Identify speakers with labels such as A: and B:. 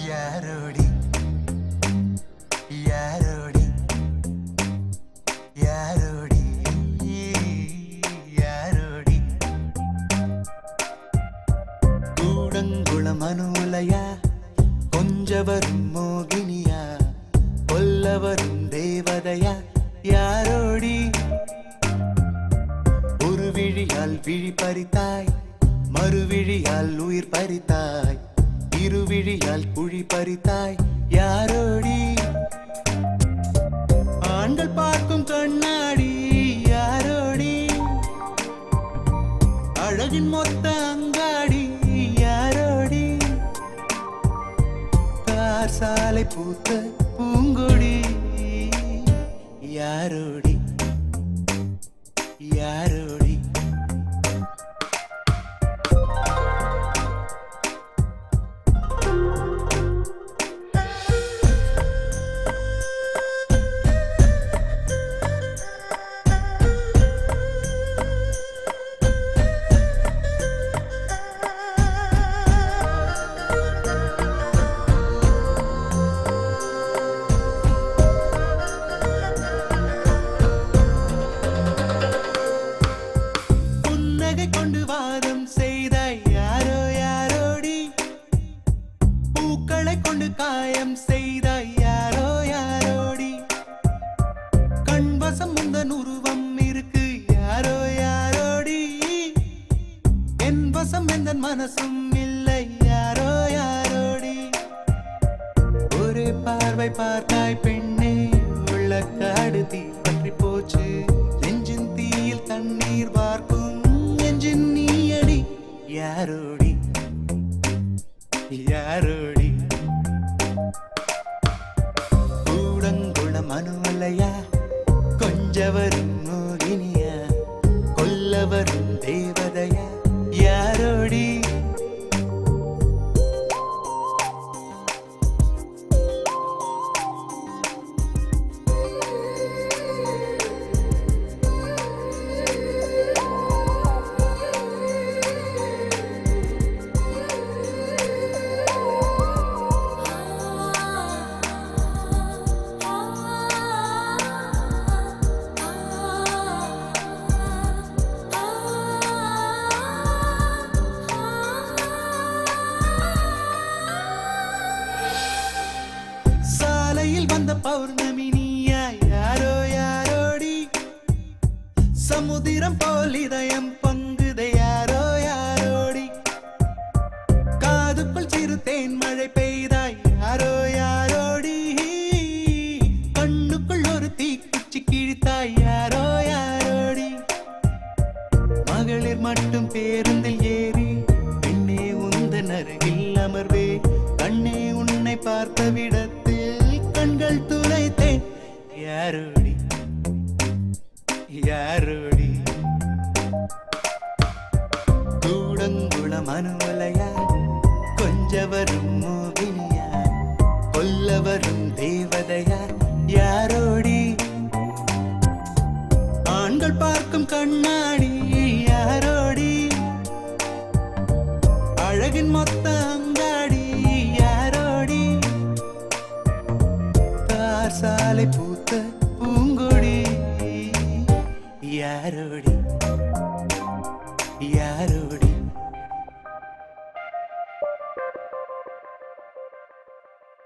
A: யாரோடி யாரோடி யாரோடி யாரோடி கூடங்குளம் அனுலையா கொஞ்சவரும் மோகினியா கொல்லவரும் தேவதையா யாரோடி ஒரு விழியால் விழி பறித்தாய் மறுவிழியால் உயிர் பறித்தாய் இருவிழியால் குழி பறித்தாய் யாரோடி ஆண்கள் பார்க்கும் கண்ணாடி யாரோடி அழகின் மொத்த அங்காடி யாரோடி தார் சாலை பூத்த பூங்கொடி யாரோடி யாரோடி கொண்டு வாதம் செய்தாய் யாரோ யாரோடி பூக்களை கொண்டு காயம் செய்தாய் யாரோ யாரோடி கண்வசம் முந்தன் உருவம் இருக்கு யாரோ யாரோடி என் வசம் எந்த மனசும் இல்லை யாரோ யாரோடி ஒரே பார்வை பார்த்தாய் பெண்ணே உள்ள காடு தீ பற்றி போச்சு நெஞ்சின் தீயில் தண்ணீர் பார்க்கும் நீயடி யாரோடி யாரோடி கூடங்குளம் அனுலையா கொஞ்சவரும் மோகினியா கொல்லவரும் தேவதையா யாரோடி வந்த பௌர்ணமி நீயா யாரோ யாரோடி சமுதிரம் போல் இதயம் பங்குதை யாரோ யாரோடி காதுக்குள் சிறு தேன் மழை பெய்தாய் யாரோ யாரோடி கண்ணுக்குள் ஒரு தீக்குச்சி கிழித்தாய் யாரோ யாரோடி மகளிர் மட்டும் பேருந்தில் ஏறி பெண்ணே உந்தன் அருகில் அமர்வே கண்ணே உன்னை பார்த்த விடத்தில் கண்கள் துளைத்தேன் யாரோடி யாரோடி கூடங்குளம் அனுலையா கொஞ்சவரும் மோகினியா கொல்லவரும் தேவதையா யாரோடி ஆண்கள் பார்க்கும் கண்ணாடி யாரோடி அழகின் மொத்த அங்காடி யாரோடி சாலை பூத்த பூங்கொடி யாரோடி